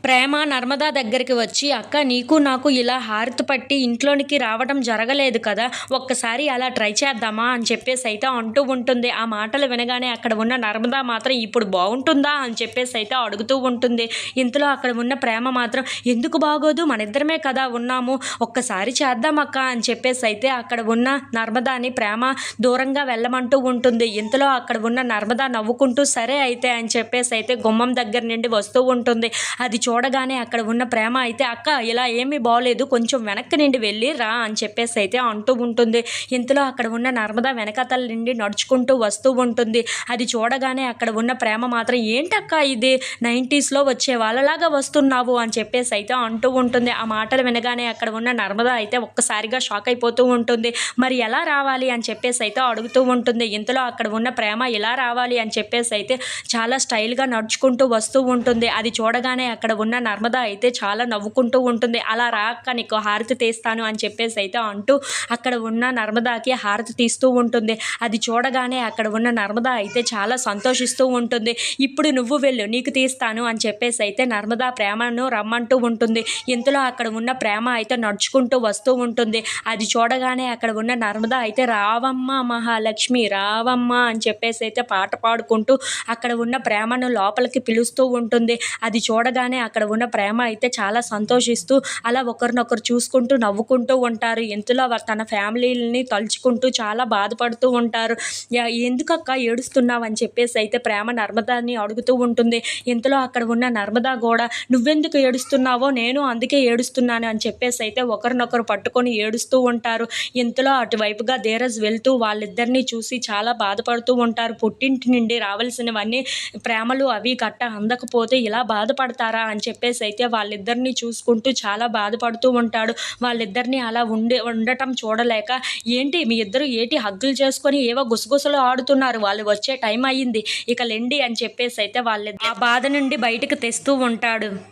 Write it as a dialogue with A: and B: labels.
A: ప్రేమ నర్మదా దగ్గరికి వచ్చి, "అక్క నీకు నాకు ఇలా హారతి పట్టి ఇంట్లోనికి రావడం జరగలేదు కదా! ఒక్కసారి అలా ట్రై చేద్దామా?" అని చెప్పేసైతే అంటూ ఉంటుంది. ఆ మాటలు వినగానే అక్కడ ఉన్న నర్మదా మాత్రం ఇప్పుడు బావుంటుందా? అని చెప్పేసైతే అడుగుతూ ఉంటుంది. ఇంతలో అక్కడ ఉన్న ప్రేమ మాత్రం, "ఎందుకు బాగోదు? మనిద్దరమే కదా ఉన్నాము. ఒక్కసారి చేద్దాం అక్క" అని చెప్పేసైతే అక్కడ ఉన్న నర్మదాని ప్రేమ దూరంగా వెళ్ళమంటూ ఉంటుంది. ఇంతలో అక్కడ ఉన్న నర్మదా నవ్వుకుంటూ, "సరే అయితే" అని చెప్పేసైతే గుమ్మం దగ్గర నుండి వస్తూ ఉంటుంది. అది చూడగానే అక్కడ ఉన్న ప్రేమ అయితే, "అక్క ఇలా ఏమీ బాలేదు, కొంచెం వెనక్కి నుండి వెళ్ళి రా" అని చెప్పేసైతే అంటూ ఉంటుంది. ఇంతలో అక్కడ ఉన్న నర్మదా వెనకాతల నుండి నడుచుకుంటూ వస్తూ ఉంటుంది. అది చూడగానే అక్కడ ఉన్న ప్రేమ మాత్రం, "ఏంటక్క ఇది 90స్‌లో వచ్చే వాళ్ళలాగా వస్తున్నావు" అని చెప్పేసైతే అంటూ ఉంటుంది. ఆ మాటలు వినగానే అక్కడ ఉన్న నర్మదా అయితే ఒక్కసారిగా షాక్ అయిపోతూ ఉంటుంది. మరి ఎలా రావాలి అని చెప్పేసైతే అడుగుతూ ఉంటుంది. ఇంతలో అక్కడ ఉన్న ప్రేమ ఇలా రావాలి అని చెప్పేసైతే చాలా స్టైల్‌గా నడుచుకుంటూ వస్తూ ఉంటుంది. అది చూడగానే అక్కడ ఉన్న నర్మదా అయితే చాలా నవ్వుకుంటూ ఉంటుంది. "అలా రా అక్క, నీకు హారతి తీస్తాను" అని చెప్పేసైతే అంటూ అక్కడ ఉన్న నర్మదాకి హారతి తీస్తూ ఉంటుంది. అది చూడగానే అక్కడ ఉన్న నర్మదా అయితే చాలా సంతోషిస్తూ ఉంటుంది. "ఇప్పుడు నువ్వు వెళ్ళు, నీకు తీస్తాను" అని చెప్పేసైతే నర్మదా ప్రేమను రమ్మంటూ ఉంటుంది. ఇంతలో అక్కడ ఉన్న ప్రేమ అయితే నడుచుకుంటూ వస్తూ ఉంటుంది. అది చూడగానే అక్కడ ఉన్న నర్మదా అయితే, "రావమ్మ మహాలక్ష్మి రావమ్మ" అని చెప్పేసైతే పాట పాడుకుంటూ అక్కడ ఉన్న ప్రేమను లోపలికి పిలుస్తూ ఉంటుంది. అది చూడగానే అక్కడ ఉన్న ప్రేమ అయితే చాలా సంతోషిస్తూ అలా ఒకరినొకరు చూసుకుంటూ నవ్వుకుంటూ ఉంటారు. ఇంతలో తన ఫ్యామిలీలని తలుచుకుంటూ చాలా బాధపడుతూ ఉంటారు. "ఎందుకక్క ఏడుస్తున్నావు" అని చెప్పేసి అయితే ప్రేమ నర్మదాని అడుగుతూ ఉంటుంది. ఇంతలో అక్కడ ఉన్న నర్మదా కూడా, "నువ్వెందుకు ఏడుస్తున్నావో నేను అందుకే ఏడుస్తున్నాను" అని చెప్పేసి అయితే ఒకరినొకరు పట్టుకొని ఏడుస్తూ ఉంటారు. ఇంతలో అటువైపుగా ధీరజ్ వెళ్తూ వాళ్ళిద్దరిని చూసి చాలా బాధపడుతూ ఉంటారు. పుట్టింటి నుండి రావాల్సినవన్నీ ప్రేమలు అవి గట్ట అందకపోతే ఇలా బాధపడతారా అని చెప్పేసి అయితే వాళ్ళిద్దరిని చూసుకుంటూ చాలా బాధపడుతూ ఉంటాడు. వాళ్ళిద్దరిని అలా ఉండటం చూడలేక, "ఏంటి మీ ఇద్దరు ఏటి హగ్గులు చేసుకొని ఏవో గుసగుసలు ఆడుతున్నారు, వాళ్ళు వచ్చే టైం అయ్యింది, ఇక లెండి" అని చెప్పేసి అయితే ఆ బాధ నుండి బయటకు తెస్తూ ఉంటాడు.